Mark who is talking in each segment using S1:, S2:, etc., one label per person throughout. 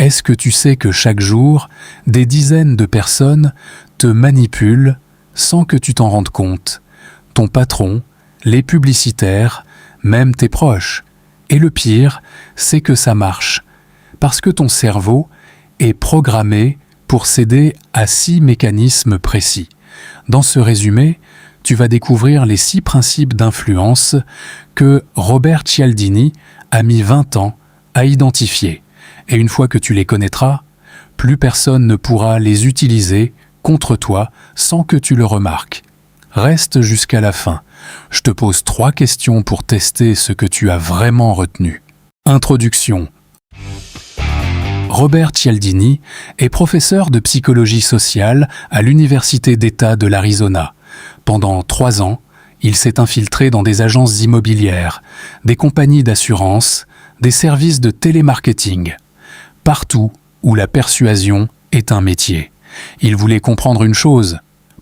S1: Est-ce que tu sais que chaque jour, des dizaines de personnes te manipulent sans que tu t'en rendes compte? Ton patron, les publicitaires, même tes proches. Et le pire, c'est que ça marche. Parce que ton cerveau est programmé pour céder à 6 mécanismes précis. Dans ce résumé, tu vas découvrir les 6 principes d'influence que Robert Cialdini a mis 20 ans à identifier. Et une fois que tu les connaîtras, plus personne ne pourra les utiliser contre toi sans que tu le remarques. Reste jusqu'à la fin. Je te pose 3 questions pour tester ce que tu as vraiment retenu. Introduction. Robert Cialdini est professeur de psychologie sociale à l'Université d'État de l'Arizona. Pendant 3 ans, il s'est infiltré dans des agences immobilières, des compagnies d'assurance, des services de télémarketing. Partout où la persuasion est un métier. Il voulait comprendre une chose.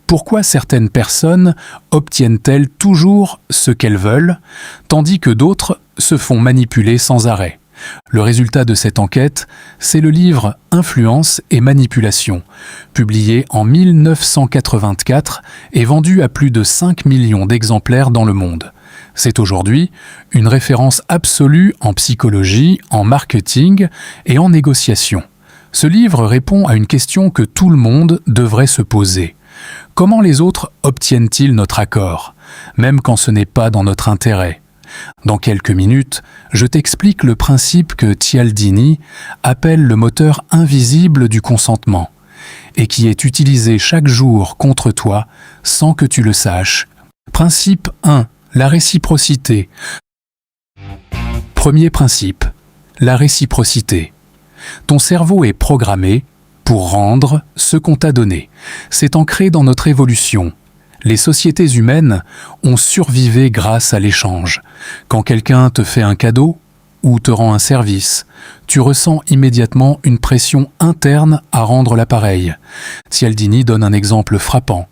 S1: Pourquoi certaines personnes obtiennent-elles toujours ce qu'elles veulent, tandis que d'autres se font manipuler sans arrêt? Le résultat de cette enquête, c'est le livre « Influence et manipulation », publié en 1984 et vendu à plus de 5 millions d'exemplaires dans le monde. C'est aujourd'hui une référence absolue en psychologie, en marketing et en négociation. Ce livre répond à une question que tout le monde devrait se poser. Comment les autres obtiennent-ils notre accord, même quand ce n'est pas dans notre intérêt? Dans quelques minutes, je t'explique le principe que Cialdini appelle le moteur invisible du consentement et qui est utilisé chaque jour contre toi sans que tu le saches. Principe 1. La réciprocité. Premier principe, la réciprocité. Ton cerveau est programmé pour rendre ce qu'on t'a donné. C'est ancré dans notre évolution. Les sociétés humaines ont survivé grâce à l'échange. Quand quelqu'un te fait un cadeau ou te rend un service, tu ressens immédiatement une pression interne à rendre l'appareil. Cialdini donne un exemple frappant.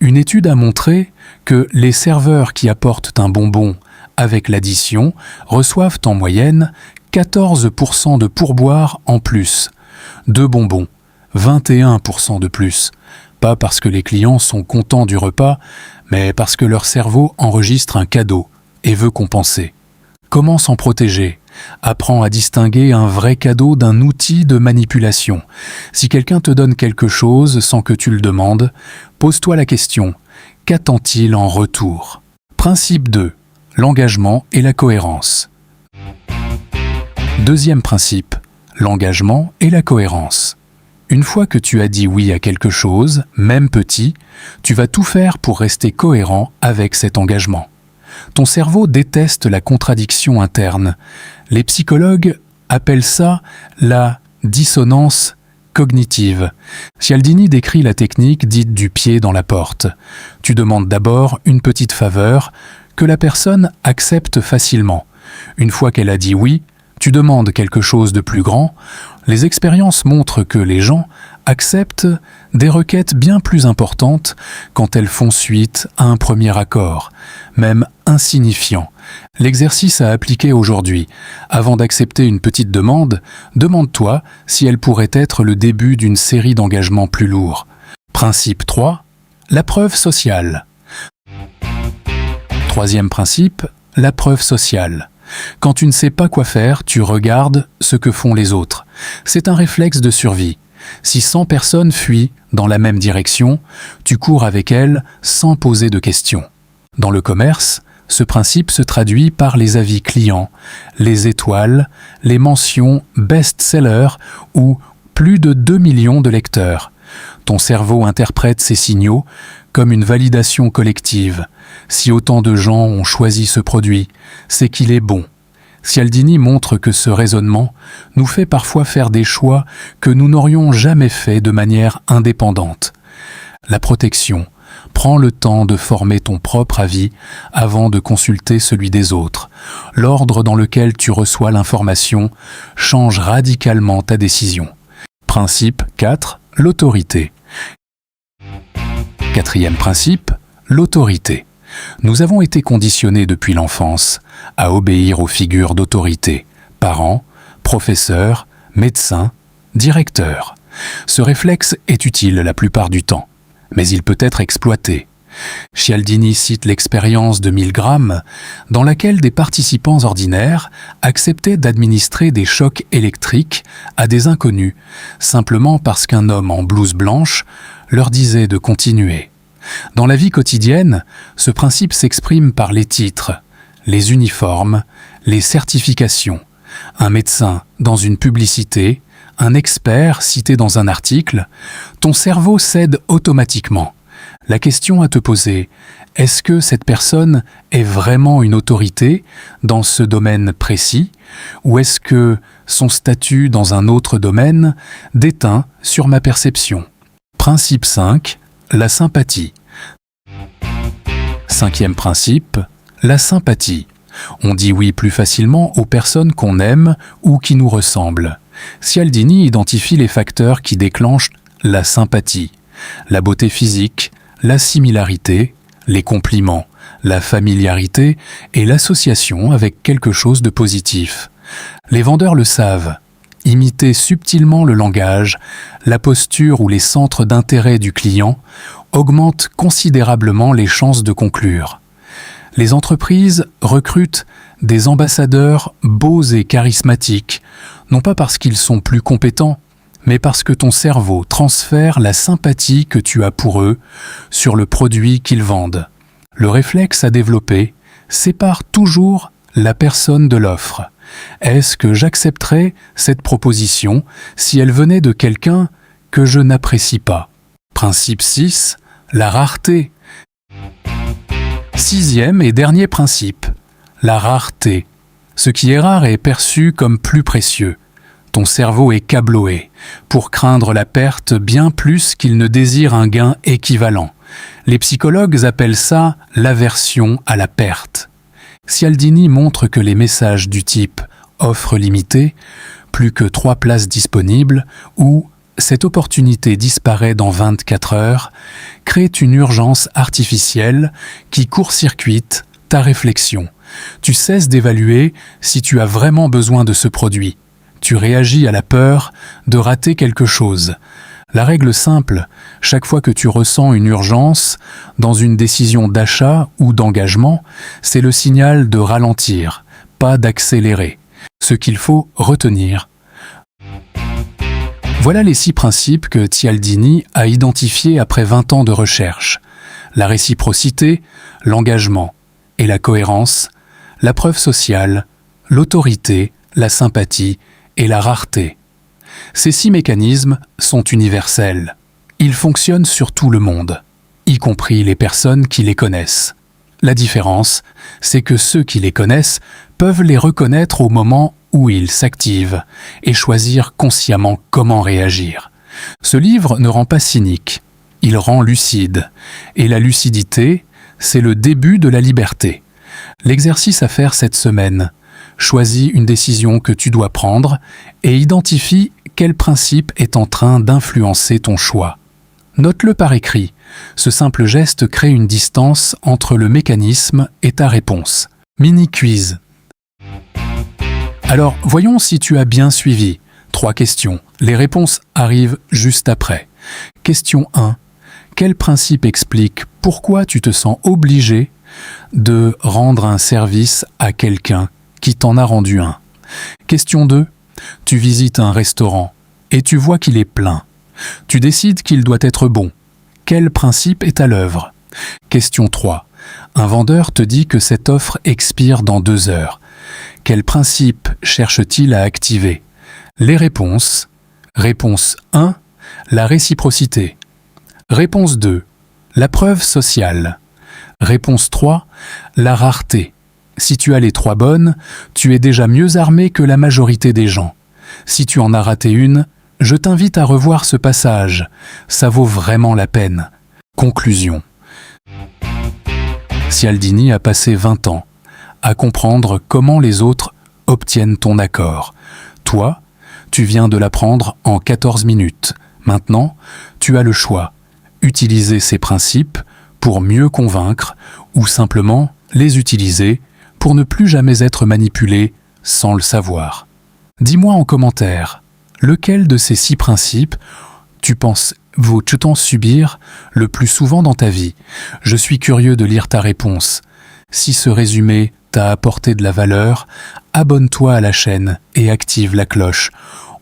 S1: Une étude a montré que les serveurs qui apportent un bonbon avec l'addition reçoivent en moyenne 14% de pourboire en plus. 2 bonbons, 21% de plus. Pas parce que les clients sont contents du repas, mais parce que leur cerveau enregistre un cadeau et veut compenser. Comment s'en protéger? Apprends à distinguer un vrai cadeau d'un outil de manipulation. Si quelqu'un te donne quelque chose sans que tu le demandes, pose-toi la question, qu'attend-il en retour? Principe 2. L'engagement et la cohérence. Deuxième principe, l'engagement et la cohérence. Une fois que tu as dit oui à quelque chose, même petit, tu vas tout faire pour rester cohérent avec cet engagement. Ton cerveau déteste la contradiction interne. Les psychologues appellent ça la dissonance cognitive. Cialdini décrit la technique dite du pied dans la porte. Tu demandes d'abord une petite faveur que la personne accepte facilement. Une fois qu'elle a dit oui, tu demandes quelque chose de plus grand. Les expériences montrent que les gens acceptent des requêtes bien plus importantes quand elles font suite à un premier accord, même insignifiant. L'exercice à appliquer aujourd'hui. Avant d'accepter une petite demande, demande-toi si elle pourrait être le début d'une série d'engagements plus lourds. Principe 3. La preuve sociale. Troisième principe, la preuve sociale. Quand tu ne sais pas quoi faire, tu regardes ce que font les autres. C'est un réflexe de survie. Si 100 personnes fuient dans la même direction, tu cours avec elles sans poser de questions. Dans le commerce, ce principe se traduit par les avis clients, les étoiles, les mentions best-seller ou plus de 2 millions de lecteurs. Ton cerveau interprète ces signaux comme une validation collective. Si autant de gens ont choisi ce produit, c'est qu'il est bon. Cialdini montre que ce raisonnement nous fait parfois faire des choix que nous n'aurions jamais faits de manière indépendante. La protection. Prends le temps de former ton propre avis avant de consulter celui des autres. L'ordre dans lequel tu reçois l'information change radicalement ta décision. Principe 4. L'autorité. Quatrième principe, l'autorité. Nous avons été conditionnés depuis l'enfance à obéir aux figures d'autorité, parents, professeurs, médecins, directeur. Ce réflexe est utile la plupart du temps, mais il peut être exploité. Cialdini cite l'expérience de Milgram, dans laquelle des participants ordinaires acceptaient d'administrer des chocs électriques à des inconnus, simplement parce qu'un homme en blouse blanche leur disait de continuer. Dans la vie quotidienne, ce principe s'exprime par les titres, les uniformes, les certifications. Un médecin dans une publicité, un expert cité dans un article, ton cerveau cède automatiquement. La question à te poser, est-ce que cette personne est vraiment une autorité dans ce domaine précis, ou est-ce que son statut dans un autre domaine déteint sur ma perception? Principe 5, la sympathie. Cinquième principe, la sympathie. On dit oui plus facilement aux personnes qu'on aime ou qui nous ressemblent. Cialdini identifie les facteurs qui déclenchent la sympathie, la beauté physique, la similarité, les compliments, la familiarité et l'association avec quelque chose de positif. Les vendeurs le savent. Imiter subtilement le langage, la posture ou les centres d'intérêt du client augmente considérablement les chances de conclure. Les entreprises recrutent des ambassadeurs beaux et charismatiques, non pas parce qu'ils sont plus compétents, mais parce que ton cerveau transfère la sympathie que tu as pour eux sur le produit qu'ils vendent. Le réflexe à développer sépare toujours la personne de l'offre. Est-ce que j'accepterais cette proposition si elle venait de quelqu'un que je n'apprécie pas? Principe 6, la rareté. Sixième et dernier principe, la rareté. Ce qui est rare est perçu comme plus précieux. Ton cerveau est câbloé pour craindre la perte bien plus qu'il ne désire un gain équivalent. Les psychologues appellent ça l'aversion à la perte. Cialdini montre que les messages du type « offre limitée », plus que 3 places disponibles ou « cette opportunité disparaît dans 24 heures » créent une urgence artificielle qui court-circuite ta réflexion. Tu cesses d'évaluer si tu as vraiment besoin de ce produit. Tu réagis à la peur de rater quelque chose. La règle simple, chaque fois que tu ressens une urgence dans une décision d'achat ou d'engagement, c'est le signal de ralentir, pas d'accélérer. Ce qu'il faut retenir. Voilà les 6 principes que Cialdini a identifiés après 20 ans de recherche. La réciprocité, l'engagement et la cohérence, la preuve sociale, l'autorité, la sympathie et la rareté. Ces 6 mécanismes sont universels. Ils fonctionnent sur tout le monde, y compris les personnes qui les connaissent. La différence, c'est que ceux qui les connaissent peuvent les reconnaître au moment où ils s'activent et choisir consciemment comment réagir. Ce livre ne rend pas cynique, il rend lucide. Et la lucidité, c'est le début de la liberté. L'exercice à faire cette semaine, choisis une décision que tu dois prendre et identifie quel principe est en train d'influencer ton choix. Note-le par écrit. Ce simple geste crée une distance entre le mécanisme et ta réponse. Mini-quiz. Alors, voyons si tu as bien suivi. 3 questions. Les réponses arrivent juste après. Question 1. Quel principe explique pourquoi tu te sens obligé de rendre un service à quelqu'un qui t'en a rendu un? Question 2. Tu visites un restaurant et tu vois qu'il est plein. Tu décides qu'il doit être bon. Quel principe est à l'œuvre? Question 3. Un vendeur te dit que cette offre expire dans 2 heures. Quel principe cherche-t-il à activer? Les réponses. Réponse 1. La réciprocité. Réponse 2. La preuve sociale. Réponse 3. La rareté. Si tu as les 3 bonnes, tu es déjà mieux armé que la majorité des gens. Si tu en as raté une, je t'invite à revoir ce passage. Ça vaut vraiment la peine. Conclusion. Cialdini a passé 20 ans à comprendre comment les autres obtiennent ton accord. Toi, tu viens de l'apprendre en 14 minutes. Maintenant, tu as le choix. Utiliser ces principes pour mieux convaincre ou simplement les utiliser pour ne plus jamais être manipulé sans le savoir. Dis-moi en commentaire, Lequel de ces 6 principes tu penses vaut-tu subir le plus souvent dans ta vie? Je suis curieux de lire ta réponse. Si ce résumé t'a apporté de la valeur, abonne-toi à la chaîne et active la cloche.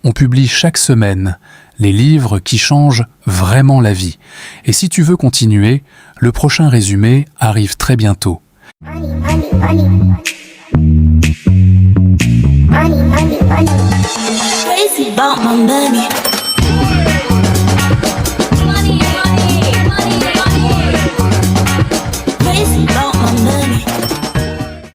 S1: On publie chaque semaine les livres qui changent vraiment la vie. Et si tu veux continuer, le prochain résumé arrive très bientôt.
S2: Crazy about my money.